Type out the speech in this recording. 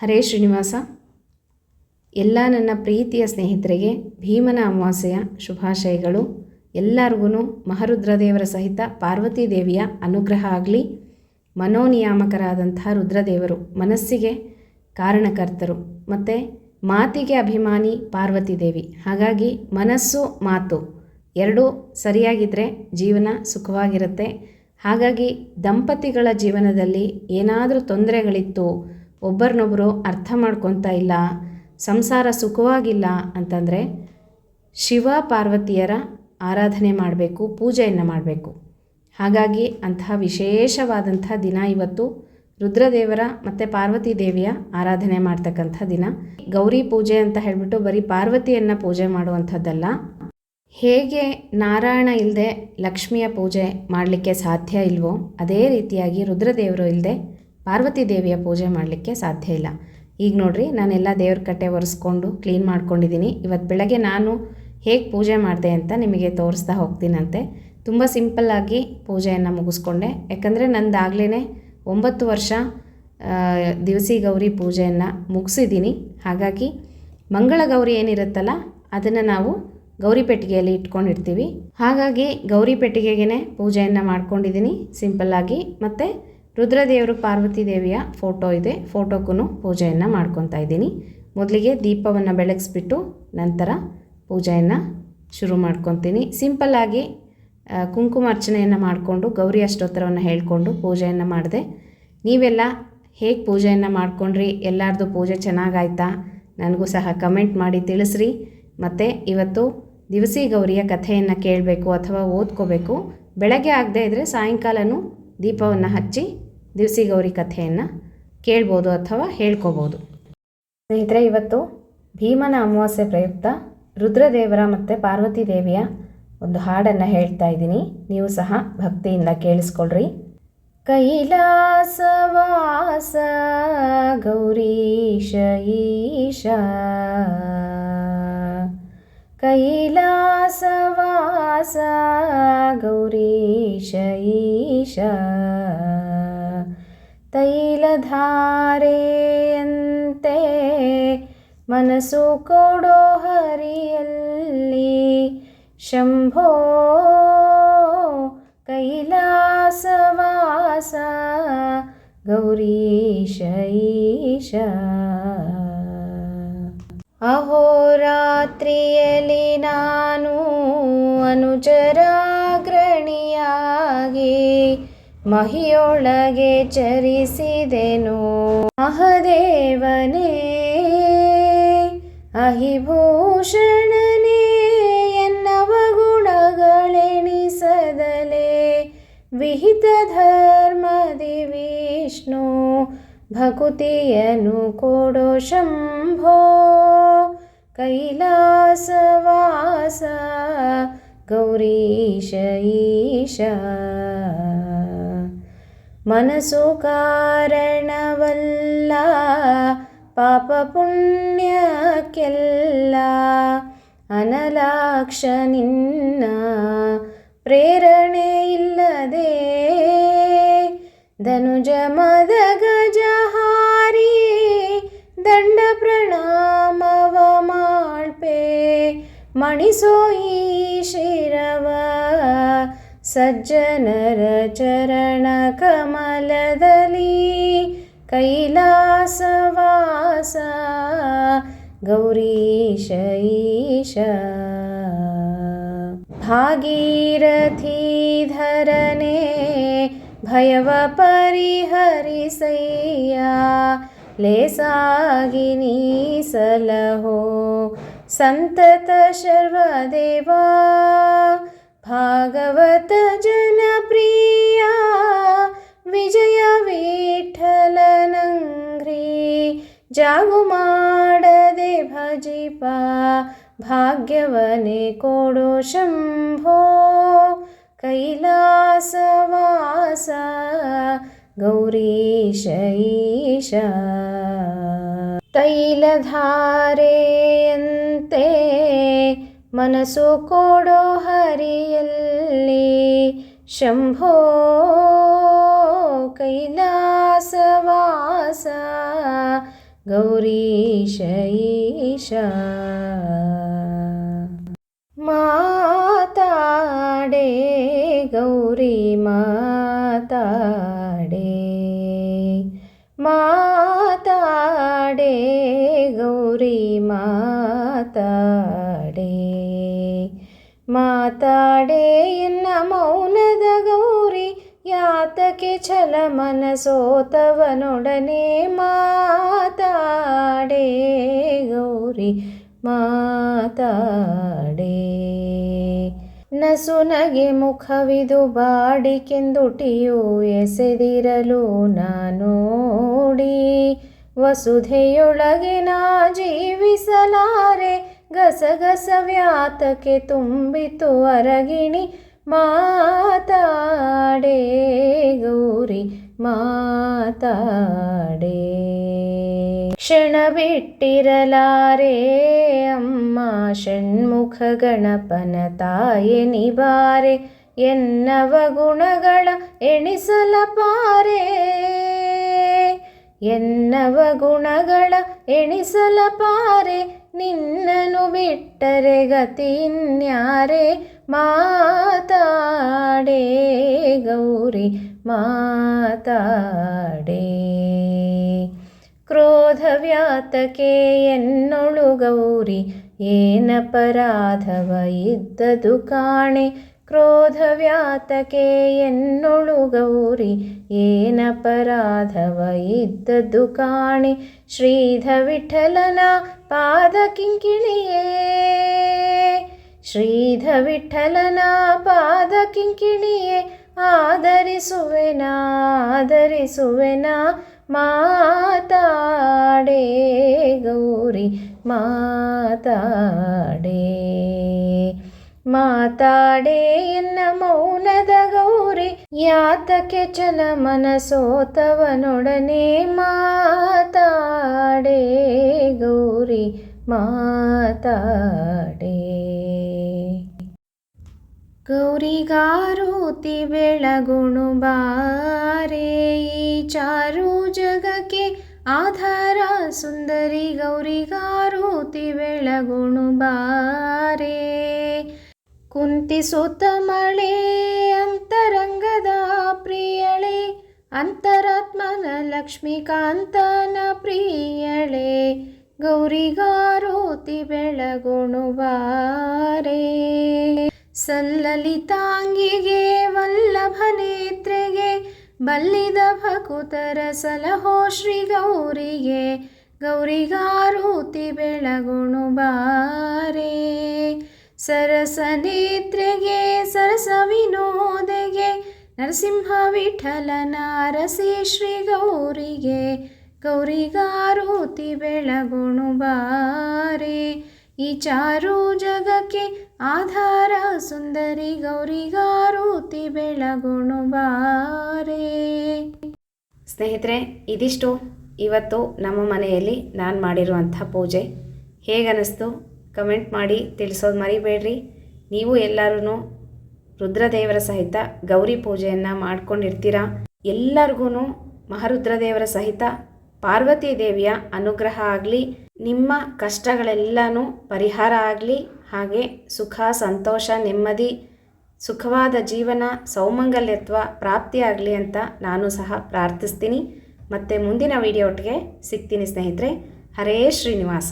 ಹರೇ ಶ್ರೀನಿವಾಸ. ಎಲ್ಲ ನನ್ನ ಪ್ರೀತಿಯ ಸ್ನೇಹಿತರಿಗೆ ಭೀಮನ ಅಮಾವಾಸ್ಯೆಯ ಶುಭಾಶಯಗಳು. ಎಲ್ಲರಿಗೂ ಮಹಾರುದ್ರದೇವರ ಸಹಿತ ಪಾರ್ವತಿ ದೇವಿಯ ಅನುಗ್ರಹ ಆಗಲಿ. ಮನೋನಿಯಾಮಕರಾದಂತಹ ರುದ್ರದೇವರು ಮನಸ್ಸಿಗೆ ಕಾರಣಕರ್ತರು ಮತ್ತು ಮಾತಿಗೆ ಅಭಿಮಾನಿ ಪಾರ್ವತಿ ದೇವಿ. ಹಾಗಾಗಿ ಮನಸ್ಸು ಮಾತು ಎರಡೂ ಸರಿಯಾಗಿದ್ದರೆ ಜೀವನ ಸುಖವಾಗಿರುತ್ತೆ. ಹಾಗಾಗಿ ದಂಪತಿಗಳ ಜೀವನದಲ್ಲಿ ಏನಾದರೂ ತೊಂದರೆಗಳಿತ್ತು, ಒಬ್ಬರನ್ನೊಬ್ಬರು ಅರ್ಥ ಮಾಡ್ಕೊತಾ ಇಲ್ಲ, ಸಂಸಾರ ಸುಖವಾಗಿಲ್ಲ ಅಂತಂದರೆ ಶಿವ ಪಾರ್ವತಿಯರ ಆರಾಧನೆ ಮಾಡಬೇಕು, ಪೂಜೆಯನ್ನು ಮಾಡಬೇಕು. ಹಾಗಾಗಿ ಅಂತಹ ವಿಶೇಷವಾದಂಥ ದಿನ ಇವತ್ತು. ರುದ್ರದೇವರ ಮತ್ತು ಪಾರ್ವತಿ ದೇವಿಯ ಆರಾಧನೆ ಮಾಡ್ತಕ್ಕಂಥ ದಿನ. ಗೌರಿ ಪೂಜೆ ಅಂತ ಹೇಳಿಬಿಟ್ಟು ಬರೀ ಪಾರ್ವತಿಯನ್ನು ಪೂಜೆ ಮಾಡುವಂಥದ್ದಲ್ಲ. ಹೇಗೆ ನಾರಾಯಣ ಇಲ್ಲದೆ ಲಕ್ಷ್ಮಿಯ ಪೂಜೆ ಮಾಡಲಿಕ್ಕೆ ಸಾಧ್ಯ ಇಲ್ವೋ ಅದೇ ರೀತಿಯಾಗಿ ರುದ್ರದೇವರು ಇಲ್ಲದೆ ಪಾರ್ವತಿ ದೇವಿಯ ಪೂಜೆ ಮಾಡಲಿಕ್ಕೆ ಸಾಧ್ಯ ಇಲ್ಲ. ಈಗ ನೋಡಿರಿ, ನಾನೆಲ್ಲ ದೇವ್ರ ಕಟ್ಟೆ ಒರೆಸ್ಕೊಂಡು ಕ್ಲೀನ್ ಮಾಡ್ಕೊಂಡಿದ್ದೀನಿ. ಇವತ್ತು ಬೆಳಗ್ಗೆ ನಾನು ಹೇಗೆ ಪೂಜೆ ಮಾಡಿದೆ ಅಂತ ನಿಮಗೆ ತೋರಿಸ್ತಾ ಹೋಗ್ತೀನಂತೆ. ತುಂಬ ಸಿಂಪಲ್ಲಾಗಿ ಪೂಜೆಯನ್ನು ಮುಗಿಸ್ಕೊಂಡೆ. ಯಾಕಂದರೆ ನಂದಾಗಲೇ 9 ವರ್ಷ ದಿವಸಿ ಗೌರಿ ಪೂಜೆಯನ್ನು ಮುಗಿಸಿದ್ದೀನಿ. ಹಾಗಾಗಿ ಮಂಗಳ ಗೌರಿ ಏನಿರುತ್ತಲ್ಲ ಅದನ್ನು ನಾವು ಗೌರಿ ಪೆಟ್ಟಿಗೆಯಲ್ಲಿ ಇಟ್ಕೊಂಡಿರ್ತೀವಿ. ಹಾಗಾಗಿ ಗೌರಿ ಪೆಟ್ಟಿಗೆಗೇ ಪೂಜೆಯನ್ನು ಮಾಡ್ಕೊಂಡಿದ್ದೀನಿ ಸಿಂಪಲ್ಲಾಗಿ. ಮತ್ತು ರುದ್ರದೇವರು ಪಾರ್ವತಿ ದೇವಿಯ ಫೋಟೋ ಇದೆ, ಫೋಟೋಕ್ಕೂ ಪೂಜೆಯನ್ನು ಮಾಡ್ಕೊತಾ ಇದ್ದೀನಿ. ಮೊದಲಿಗೆ ದೀಪವನ್ನು ಬೆಳಗಿಸ್ಬಿಟ್ಟು ನಂತರ ಪೂಜೆಯನ್ನು ಶುರು ಮಾಡ್ಕೊತೀನಿ. ಸಿಂಪಲ್ಲಾಗಿ ಕುಂಕುಮಾರ್ಚನೆಯನ್ನು ಮಾಡಿಕೊಂಡು ಗೌರಿ ಅಷ್ಟೋತ್ತರವನ್ನು ಹೇಳಿಕೊಂಡು ಪೂಜೆಯನ್ನು ಮಾಡಿದೆ. ನೀವೆಲ್ಲ ಹೇಗೆ ಪೂಜೆಯನ್ನು ಮಾಡ್ಕೊಂಡ್ರಿ? ಎಲ್ಲರದು ಪೂಜೆ ಚೆನ್ನಾಗಾಯ್ತಾ? ನನಗೂ ಸಹ ಕಮೆಂಟ್ ಮಾಡಿ ತಿಳಿಸ್ರಿ. ಮತ್ತು ಇವತ್ತು ದಿವಸಿ ಗೌರಿಯ ಕಥೆಯನ್ನು ಕೇಳಬೇಕು ಅಥವಾ ಓದ್ಕೋಬೇಕು. ಬೆಳಗ್ಗೆ ಆಗದೆ ಇದ್ದರೆ ಸಾಯಂಕಾಲನೂ ದೀಪವನ್ನು ಹಚ್ಚಿ ದಿವಸಿ ಗೌರಿ ಕಥೆಯನ್ನು ಕೇಳ್ಬೋದು ಅಥವಾ ಹೇಳ್ಕೋಬೋದು. ಸ್ನೇಹಿತರೆ, ಇವತ್ತು ಭೀಮನ ಅಮಾವಾಸ್ಯೆ ಪ್ರಯುಕ್ತ ರುದ್ರದೇವರ ಮತ್ತು ಪಾರ್ವತಿ ದೇವಿಯ ಒಂದು ಹಾಡನ್ನು ಹೇಳ್ತಾ ಇದ್ದೀನಿ. ನೀವು ಸಹ ಭಕ್ತಿಯಿಂದ ಕೇಳಿಸ್ಕೊಳ್ರಿ. ಕೈಲಾಸವಾಸ ಗೌರೀಶ ಈಶ, ಕೈಲಾಸವಾಸ ಗೌರೀಶ ಈಶ, ತೈಲಧಾರೆಯಂತೆ ಮನಸ್ಸು ಕೊಡೋ ಹರಿಯಲ್ಲಿ ಶಂಭೋ, ಕೈಲಾಸವಾಸ ಗೌರೀಶ ಈಶ. ಅಹೋರಾತ್ರಿಯಲ್ಲಿ ನಾನು ಅನುಚರಾಗ್ರಣಿಯಾಗಿ ಮಹಿಯೊಳಗೆ ಚರಿಸಿದೆನು. ಮಹದೇವನೇ ಅಹಿಭೂಷಣನೇ ಎನ್ನವ ಗುಣಗಳೆಣಿಸದಲೇ ವಿಹಿತ ಧರ್ಮದಿ ವಿಷ್ಣು ಭಕುತಿಯನ್ನು ಕೊಡೋ ಶಂಭೋ, ಕೈಲಾಸವಾಸ ಗೌರೀಶ ಈಶ. ಮನಸ್ಸು ಕಾರಣವಲ್ಲ ಪಾಪ ಪುಣ್ಯಕ್ಕೆಲ್ಲ, ಅನಲಾಕ್ಷ ನಿನ್ನ ಪ್ರೇರಣೆ ಇಲ್ಲದೆ ಧನುಜ ಮದ ಗಜಹಾರಿ ದಂಡ ಪ್ರಣಾಮವ ಮಾಳ್ಪೆ. ಮಣಿಸೋ ಈ ಶಿರವ ಸಜ್ಜನರ ಚರಣ ಕಮಲದಲ್ಲಿ, ಕೈಲಾಸವಾಸ ಗೌರೀಶ ಈಶ. ಭಾಗೀರಥಿ ಧರನೆ ಭಯವ ಪರಿಹರಿಸಯ್ಯ, ಲೇಸಾಗಿ ನೀ ಸಲಹೋ ಸಂತತ ಶರ್ವದೇವ. ಭಾಗವತ ಜನಪ್ರಿಯ ವಿಜಯ ವಿಠಲನಂಗ್ರಿ, ಜಾಗು ಮಾಡದೆ ಭಜಿಪ ಭಾಗ್ಯವನೇ ಕೊಡೋ ಶಂಭೋ, ಕೈಲಾಸವಾಸ ಗೌರೀಶ ಈಶ. ತೈಲಧಾರೆಯಂತೆ ಮನಸ್ಸು ಕೊಡೋ ಹರಿಯಲ್ಲಿ ಶಂಭೋ, ಕೈಲಾಸವಾಸ ಗೌರೀಶ ಈಶಾ. ಮಾತಾಡೆ ಗೌರಿ ಮಾತಾಡೆ, ಮಾತಾಡೆ ಗೌರಿ ಮಾತಾಡೆ, ಮಾತಾಡೆ ಎನ್ನ ಮೌನದ ಗೌರಿ ಯಾತಕೆ ಛಲ ಮನಸೋತವನೊಡನೆ. ಮಾತಾಡೆ ಗೌರಿ ಮಾತಾಡೆ. ನಸುನಗೆ ಮುಖವಿದು ಬಾಡಿಕೆಂದುಟಿಯು ಎಸೆದಿರಲು ನಾನೋಡಿ, ವಸುಧೆಯೊಳಗೆ ನಾ ಜೀವಿಸಲಾರೆ ಗಸಗಸ ವ್ಯಾತಕ್ಕೆ ತುಂಬಿತು ಅರಗಿಣಿ. ಮಾತಾಡೆ ಗೌರಿ ಮಾತಾಡೆ. ಕ್ಷಣ ಬಿಟ್ಟಿರಲಾರೆ ಅಮ್ಮ ಷಣ್ಮುಖ ಗಣಪನ ತಾಯೆ ನಿಬಾರೆ, ಎನ್ನವ ಗುಣಗಳ ಎಣಿಸಲಪಾರೆ, ಎನ್ನವ ಗುಣಗಳ ಎಣಿಸಲಪಾರೆ, ನಿನ್ನನು ಬಿಟ್ಟರೆ ಗತಿಯಿನ್ಯಾರೆ. ಮಾತಾಡೆ ಗೌರಿ ಮಾತಾಡೆ. ಕ್ರೋಧ ವ್ಯಾತಕೆ ಎನ್ನೊಳು ಗೌರಿ ಏನಪರಾಧವ ಇದ್ದದು ಕಾಣೆ. ಕ್ರೋಧ ವ್ಯಾತಕೆ ಎನ್ನೊಳು ಗೌರಿ ಏನಪರಾಧವ ಇದ್ದದ್ದು ಕಾಣೆ. ಶ್ರೀಧ ವಿಠಲನ ಪಾದ ಕಿಂಕಿಣಿಯೇ, ಶ್ರೀಧ ವಿಠಲನ ಪಾದ ಕಿಂಕಿಣಿಯೇ, ಆದರಿಸುವೆನ ಆದರಿಸುವೆನ. ಮಾತಾಡೆ ಗೌರಿ ಮಾತಾಡೆ, ಮಾತಾಡೆ ಎನ್ನ ಮೌನದ ಗೌರಿ ಯಾತಕೆ ಛಲ ಮನಸೋತವನೊಡನೆ. ಮಾತಾಡೆ ಗೌರಿ ಮಾತಾಡೆ. ಗೌರಿಗಾರುತಿ ಬೆಳಗುಣು ಬಾರೆ, ಈ ಚಾರು ಜಗಕ್ಕೆ ಆಧಾರ ಸುಂದರಿ. ಗೌರಿಗಾರುತಿ ಬೆಳಗುಣು ಬಾರೆ, ಕುಂತಿಸುತ್ತ ಮಳೆ ಅಂತರಂಗದ ಪ್ರಿಯಳೆ, ಅಂತರಾತ್ಮನ ಲಕ್ಷ್ಮೀಕಾಂತನ ಪ್ರಿಯಳೆ. ಗೌರಿಗಾರುತಿ ಬೆಳಗುಣು ಬಾರೆ, ಸಲ್ಲಲಿತಾಂಗಿಗೆ ವಲ್ಲಭನೇತ್ರೆಗೆ, ಬಲ್ಲಿದ ಭಕುತರ ಸಲಹೋ ಶ್ರೀ ಗೌರಿಗೆ. ಗೌರಿಗಾರುತಿ ಬೆಳಗುಣು ಬಾರೆ, ಸರಸ ನೇತ್ರೆಗೆ ಸರಸ ವಿನೋದೆಗೆ, ನರಸಿಂಹ ವಿಠಲನ ಅರಸಿ ಶ್ರೀ ಗೌರಿಗೆ. ಗೌರಿಗಾರುತಿ ಬೆಳಗುಣು ಬಾರೆ, ಈ ಚಾರು ಜಗಕ್ಕೆ ಆಧಾರ ಸುಂದರಿ. ಗೌರಿಗಾರುತಿ ಬೆಳಗುಣು ಬಾರೆ. ಸ್ನೇಹಿತರೆ, ಇದಿಷ್ಟು ಇವತ್ತು ನಮ್ಮ ಮನೆಯಲ್ಲಿ ನಾನು ಮಾಡಿರುವಂಥ ಪೂಜೆ. ಹೇಗನ್ನಿಸ್ತು ಕಮೆಂಟ್ ಮಾಡಿ ತಿಳಿಸೋದು ಮರಿಬೇಡ್ರಿ. ನೀವು ಎಲ್ಲರೂ ರುದ್ರದೇವರ ಸಹಿತ ಗೌರಿ ಪೂಜೆಯನ್ನು ಮಾಡ್ಕೊಂಡಿರ್ತೀರ. ಎಲ್ಲರಿಗೂ ಮಹಾರುದ್ರದೇವರ ಸಹಿತ ಪಾರ್ವತಿ ದೇವಿಯ ಅನುಗ್ರಹ ಆಗಲಿ, ನಿಮ್ಮ ಕಷ್ಟಗಳೆಲ್ಲನೂ ಪರಿಹಾರ ಆಗಲಿ, ಹಾಗೆ ಸುಖ ಸಂತೋಷ ನೆಮ್ಮದಿ ಸುಖವಾದ ಜೀವನ ಸೌಮಂಗಲ್ಯತ್ವ ಪ್ರಾಪ್ತಿಯಾಗಲಿ ಅಂತ ನಾನು ಸಹ ಪ್ರಾರ್ಥಿಸ್ತೀನಿ. ಮತ್ತು ಮುಂದಿನ ವಿಡಿಯೋ ಒಟ್ಟಿಗೆ ಸಿಗ್ತೀನಿ ಸ್ನೇಹಿತರೆ. ಹರೇ ಶ್ರೀನಿವಾಸ.